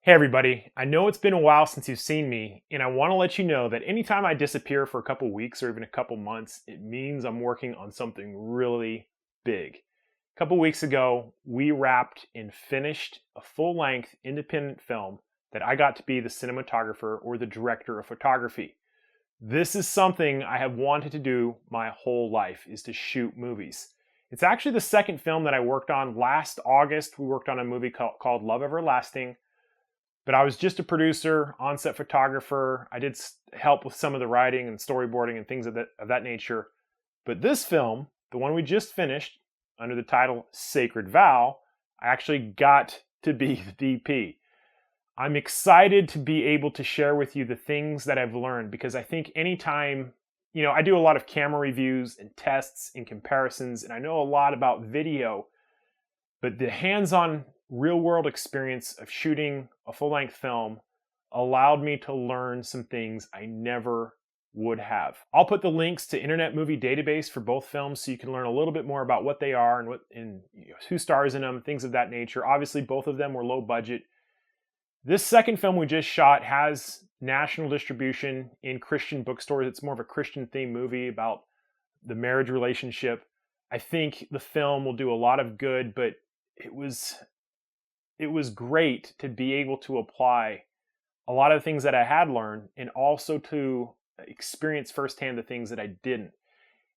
Hey everybody, I know it's been a while since you've seen me, and I want to let you know that anytime I disappear for a couple weeks or even a couple months, it means I'm working on something really big. A couple weeks ago, we wrapped and finished a full-length independent film that I got to be the cinematographer or the director of photography. This is something I have wanted to do my whole life, is to shoot movies. It's actually the second film that I worked on. Last August, we worked on a movie called Love Everlasting. But I was just a producer, on-set photographer. I did help with some of the writing and storyboarding and things of that nature. But this film, the one we just finished, under the title Sacred Vow, I actually got to be the DP. I'm excited to be able to share with you the things that I've learned, because I think anytime, I do a lot of camera reviews and tests and comparisons, and I know a lot about video, but the hands-on real-world experience of shooting a full-length film allowed me to learn some things I never would have. I'll put the links to Internet Movie Database for both films so you can learn a little bit more about what they are and who stars in them, things of that nature. Obviously, both of them were low budget. This second film we just shot has national distribution in Christian bookstores. It's more of a Christian-themed movie about the marriage relationship. I think the film will do a lot of good, but it was great to be able to apply a lot of the things that I had learned and also to experience firsthand the things that I didn't.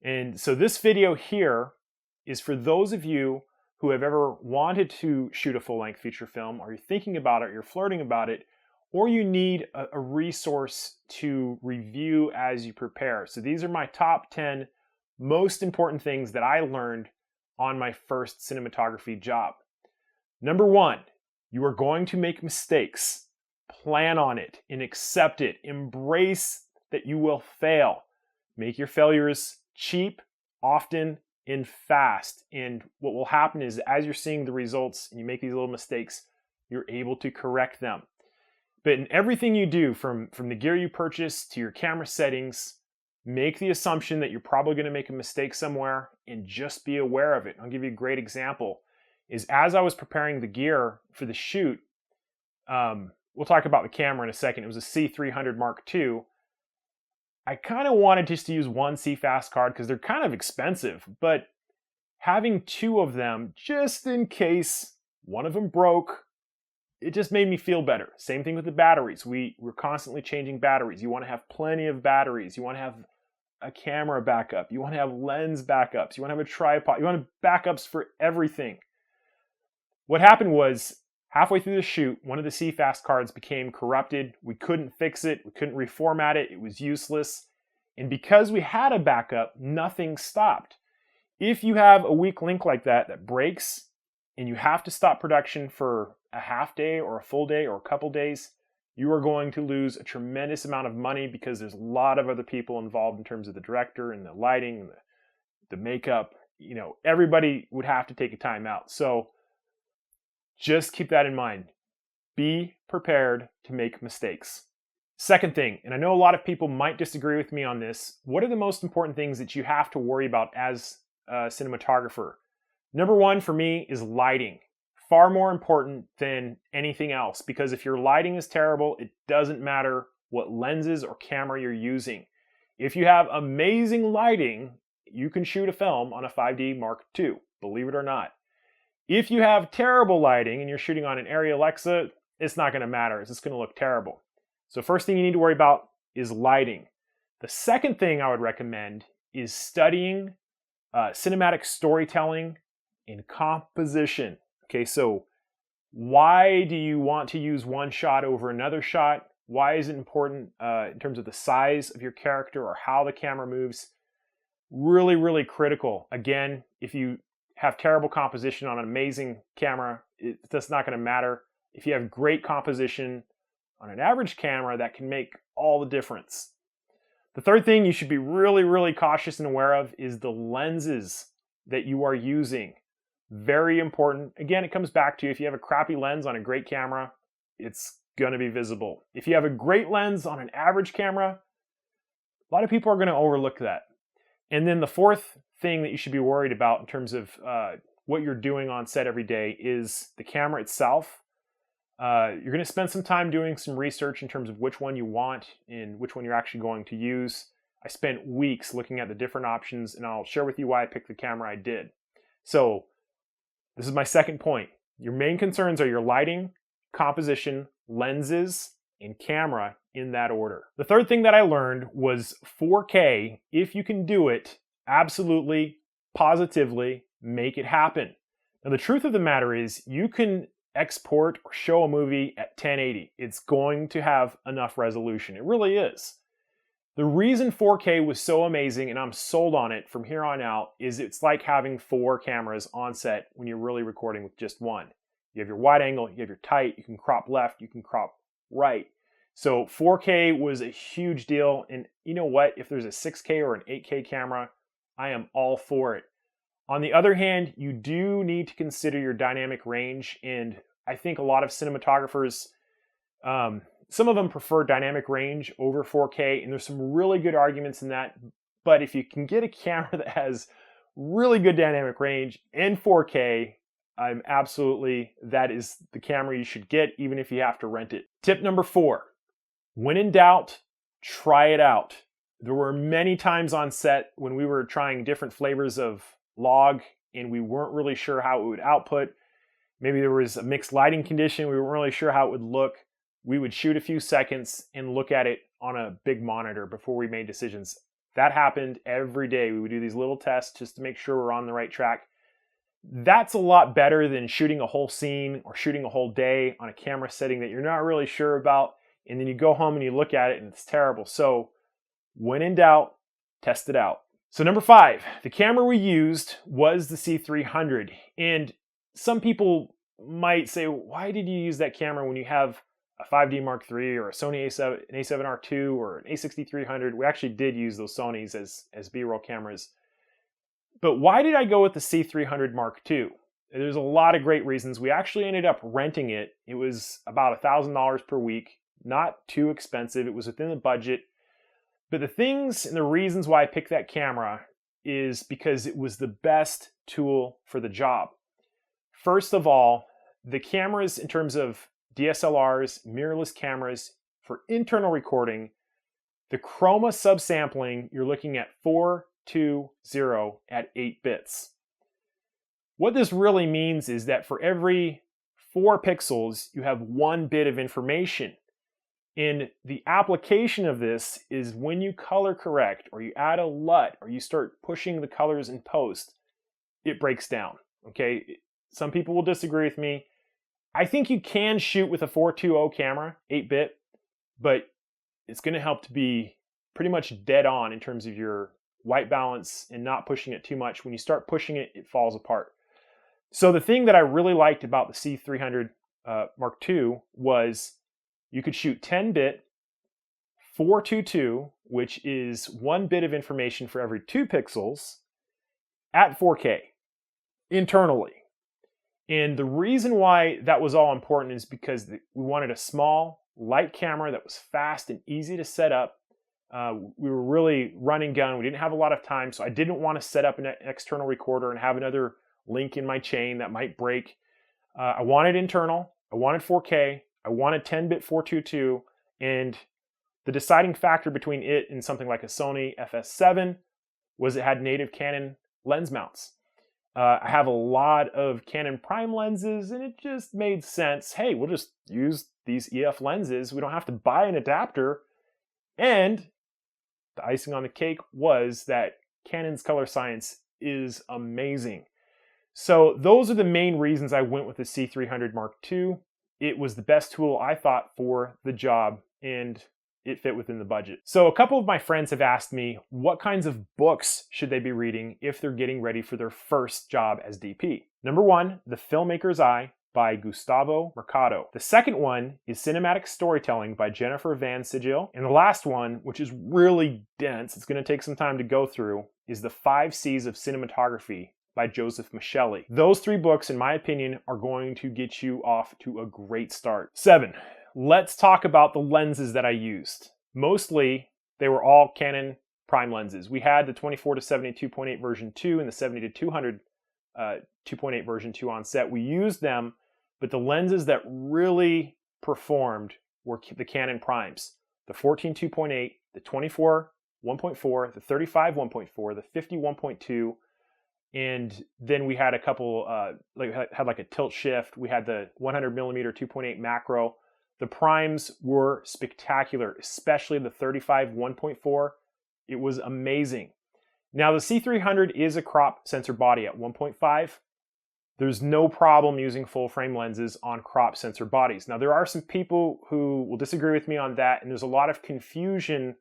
And so this video here is for those of you who have ever wanted to shoot a full-length feature film, or you're thinking about it, or you're flirting about it, or you need a resource to review as you prepare. So these are my top 10 most important things that I learned on my first cinematography job. Number one, you are going to make mistakes. Plan on it and accept it. Embrace that you will fail. Make your failures cheap, often, and fast. And what will happen is, as you're seeing the results and you make these little mistakes, you're able to correct them. But in everything you do, from the gear you purchase to your camera settings, make the assumption that you're probably going to make a mistake somewhere and just be aware of it. I'll give you a great example. Is as I was preparing the gear for the shoot, we'll talk about the camera in a second. It was a C300 Mark II. I kind of wanted just to use one CFast card because they're kind of expensive, but having two of them, just in case one of them broke, it just made me feel better. Same thing with the batteries. We're constantly changing batteries. You want to have plenty of batteries. You want to have a camera backup. You want to have lens backups. You want to have a tripod. You want backups for everything. What happened was, halfway through the shoot, one of the CFast cards became corrupted. We couldn't fix it. We couldn't reformat it. It was useless. And because we had a backup, nothing stopped. If you have a weak link like that breaks and you have to stop production for a half day or a full day or a couple days, you are going to lose a tremendous amount of money because there's a lot of other people involved in terms of the director and the lighting and the makeup. Everybody would have to take a time out. So just keep that in mind. Be prepared to make mistakes. Second thing, and I know a lot of people might disagree with me on this, what are the most important things that you have to worry about as a cinematographer? Number one for me is lighting. Far more important than anything else, because if your lighting is terrible, it doesn't matter what lenses or camera you're using. If you have amazing lighting, you can shoot a film on a 5D Mark II, believe it or not. If you have terrible lighting and you're shooting on an Arri Alexa, it's not going to matter. It's just going to look terrible. So first thing you need to worry about is lighting. The second thing I would recommend is studying cinematic storytelling and composition. Okay, so why do you want to use one shot over another shot? Why is it important in terms of the size of your character or how the camera moves? Really, really critical. Again, if you have terrible composition on an amazing camera, that's not going to matter. If you have great composition on an average camera, that can make all the difference. The third thing you should be really, really cautious and aware of is the lenses that you are using. Very important. Again, it comes back to, if you have a crappy lens on a great camera, it's going to be visible. If you have a great lens on an average camera, a lot of people are going to overlook that. And then the fourth thing that you should be worried about in terms of what you're doing on set every day is the camera itself. You're going to spend some time doing some research in terms of which one you want and which one you're actually going to use. I spent weeks looking at the different options, and I'll share with you why I picked the camera I did. So this is my second point. Your main concerns are your lighting, composition, lenses, and camera in that order. The third thing that I learned was 4K, if you can do it, absolutely, positively make it happen. Now the truth of the matter is you can export or show a movie at 1080. It's going to have enough resolution. It really is. The reason 4K was so amazing, and I'm sold on it from here on out, is it's like having 4 cameras on set when you're really recording with just one. You have your wide angle, you have your tight, you can crop left, you can crop right. So 4K was a huge deal, and you know what? If there's a 6K or an 8K camera, I am all for it. On the other hand, you do need to consider your dynamic range, and I think a lot of cinematographers, some of them prefer dynamic range over 4K, and there's some really good arguments in that. But if you can get a camera that has really good dynamic range and 4K, that is the camera you should get, even if you have to rent it. Tip number 4, when in doubt, try it out. There were many times on set when we were trying different flavors of log and we weren't really sure how it would output. Maybe there was a mixed lighting condition, we weren't really sure how it would look. We would shoot a few seconds and look at it on a big monitor before we made decisions. That happened every day. We would do these little tests just to make sure we're on the right track. That's a lot better than shooting a whole scene or shooting a whole day on a camera setting that you're not really sure about, and then you go home and you look at it and it's terrible. So when in doubt, test it out. So number 5, the camera we used was the C300. And some people might say, why did you use that camera when you have a 5D Mark III or a Sony A7, an A7R II or an A6300? We actually did use those Sonys as B-roll cameras. But why did I go with the C300 Mark II? There's a lot of great reasons. We actually ended up renting it. It was about $1,000 per week. Not too expensive. It was within the budget. But the things and the reasons why I picked that camera is because it was the best tool for the job. First of all, the cameras in terms of DSLRs, mirrorless cameras for internal recording, the chroma subsampling, you're looking at 420 at 8 bits. What this really means is that for every 4 pixels, you have 1 bit of information. And the application of this is when you color correct or you add a LUT or you start pushing the colors in post, it breaks down, okay? Some people will disagree with me. I think you can shoot with a 420 camera, 8-bit, but it's going to help to be pretty much dead on in terms of your white balance and not pushing it too much. When you start pushing it, it falls apart. So the thing that I really liked about the C300 Mark II was you could shoot 10-bit 422, which is 1 bit of information for every 2 pixels at 4K internally. And the reason why that was all important is because we wanted a small, light camera that was fast and easy to set up. We were really run and gun. We didn't have a lot of time, so I didn't want to set up an external recorder and have another link in my chain that might break. I wanted internal. I wanted 4K. I wanted 10-bit 422. And the deciding factor between it and something like a Sony FS7 was it had native Canon lens mounts. I have a lot of Canon prime lenses, and it just made sense. Hey, we'll just use these EF lenses. We don't have to buy an adapter. And the icing on the cake was that Canon's color science is amazing. So those are the main reasons I went with the C300 Mark II. It was the best tool I thought for the job, and it fit within the budget. So a couple of my friends have asked me what kinds of books should they be reading if they're getting ready for their first job as DP. Number 1, The Filmmaker's Eye by Gustavo Mercado. The second one is Cinematic Storytelling by Jennifer Van Sigel. And the last one, which is really dense, it's going to take some time to go through, is The 5 C's of Cinematography by Joseph Michelli. Those 3 books, in my opinion, are going to get you off to a great start. 7. Let's talk about the lenses that I used. Mostly, they were all Canon prime lenses. We had the 24-70 2.8 version 2 and the 70-200 2.8 version 2 on set. We used them but the lenses that really performed were the Canon primes. The 14 2.8, the 24 1.4, the 35 1.4, the 50 1.2, and then we had a couple, had like a tilt shift. We had the 100 millimeter 2.8 macro. The primes were spectacular, especially the 35 1.4. It was amazing. Now the C300 is a crop sensor body at 1.5. There's no problem using full frame lenses on crop sensor bodies. Now there are some people who will disagree with me on that, and there's a lot of confusion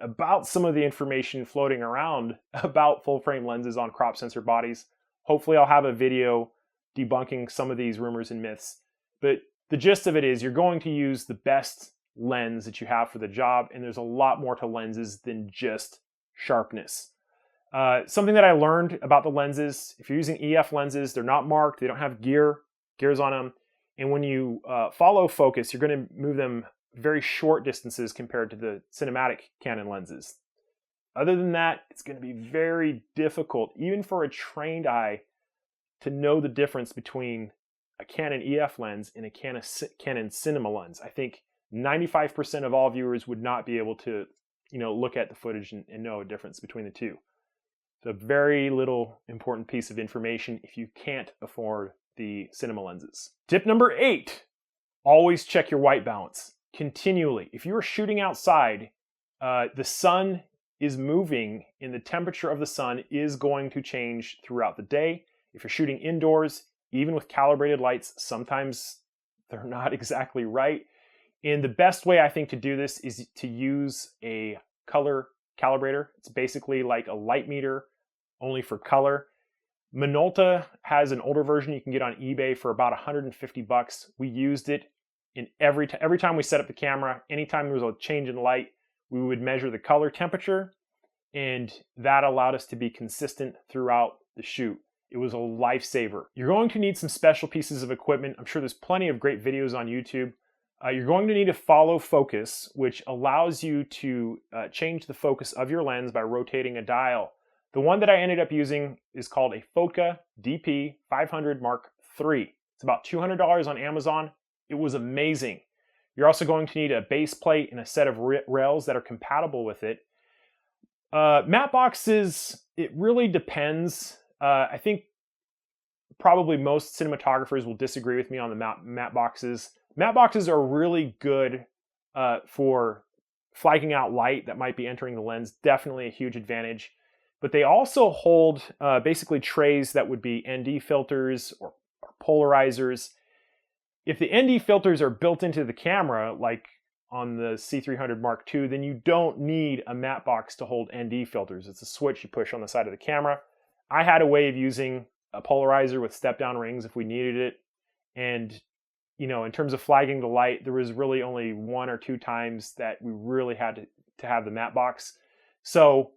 about some of the information floating around about full frame lenses on crop sensor bodies. Hopefully I'll have a video debunking some of these rumors and myths. But the gist of it is you're going to use the best lens that you have for the job, and there's a lot more to lenses than just sharpness. Something that I learned about the lenses, if you're using EF lenses, they're not marked, they don't have gears on them, and when you follow focus, you're going to move them very short distances compared to the cinematic Canon lenses. Other than that, it's going to be very difficult, even for a trained eye, to know the difference between a Canon EF lens and a Canon cinema lens. I think 95% of all viewers would not be able to, look at the footage and know a difference between the two. It's a very little important piece of information if you can't afford the cinema lenses. Tip number 8, always check your white balance. Continually. If you are shooting outside, the sun is moving and the temperature of the sun is going to change throughout the day. If you're shooting indoors, even with calibrated lights, sometimes they're not exactly right. And the best way I think to do this is to use a color calibrator. It's basically like a light meter, only for color. Minolta has an older version you can get on eBay for about $150. We used it. And every time we set up the camera, anytime there was a change in light, we would measure the color temperature, and that allowed us to be consistent throughout the shoot. It was a lifesaver. You're going to need some special pieces of equipment. I'm sure there's plenty of great videos on YouTube. You're going to need to follow focus, which allows you to change the focus of your lens by rotating a dial. The one that I ended up using is called a Foca DP 500 Mark III. It's about $200 on Amazon. It was amazing. You're also going to need a base plate and a set of rails that are compatible with it. Matte boxes, it really depends. I think probably most cinematographers will disagree with me on the matte boxes. Matte boxes are really good for flagging out light that might be entering the lens. Definitely a huge advantage. But they also hold basically trays that would be ND filters or polarizers. If the ND filters are built into the camera, like on the C300 Mark II, then you don't need a matte box to hold ND filters. It's a switch you push on the side of the camera. I had a way of using a polarizer with step-down rings if we needed it. And, in terms of flagging the light, there was really only 1 or 2 times that we really had to have the matte box. So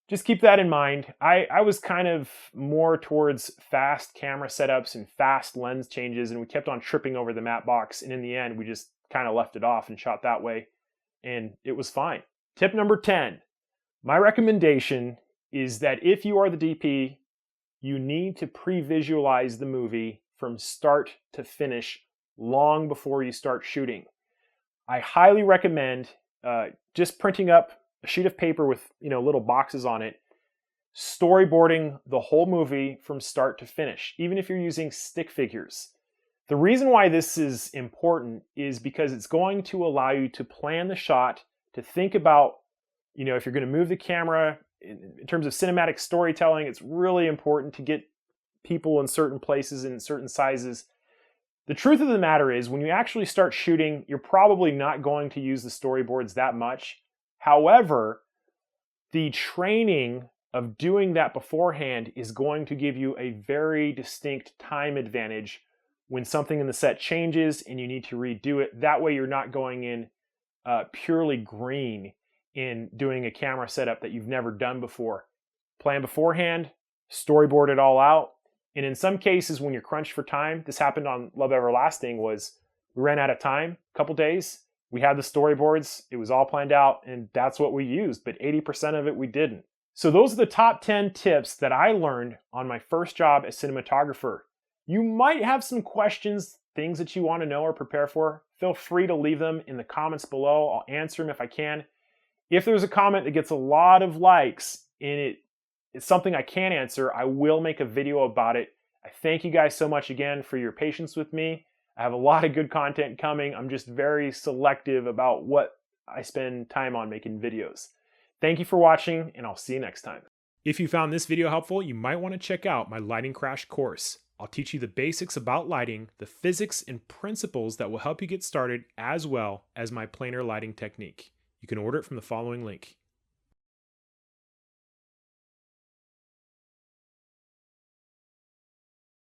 just keep that in mind. I was kind of more towards fast camera setups and fast lens changes, and we kept on tripping over the matte box, and in the end we just kind of left it off and shot that way, and it was fine. Tip number 10. My recommendation is that if you are the DP, you need to pre-visualize the movie from start to finish long before you start shooting. I highly recommend just printing up a sheet of paper with little boxes on it, storyboarding the whole movie from start to finish, even if you're using stick figures. The reason why this is important is because it's going to allow you to plan the shot, to think about, if you're going to move the camera. In terms of cinematic storytelling, it's really important to get people in certain places and certain sizes. The truth of the matter is, when you actually start shooting, you're probably not going to use the storyboards that much. However, the training of doing that beforehand is going to give you a very distinct time advantage when something in the set changes and you need to redo it. That way you're not going in purely green in doing a camera setup that you've never done before. Plan beforehand, storyboard it all out, and in some cases when you're crunched for time, this happened on Love Everlasting, was we ran out of time, a couple days. We had the storyboards, it was all planned out, and that's what we used, but 80% of it we didn't. So those are the top 10 tips that I learned on my first job as cinematographer. You might have some questions, things that you want to know or prepare for. Feel free to leave them in the comments below. I'll answer them if I can. If there's a comment that gets a lot of likes and it's something I can answer, I will make a video about it. I thank you guys so much again for your patience with me. I have a lot of good content coming. I'm just very selective about what I spend time on making videos. Thank you for watching, and I'll see you next time. If you found this video helpful, you might want to check out my lighting crash course. I'll teach you the basics about lighting, the physics and principles that will help you get started, as well as my planar lighting technique. You can order it from the following link.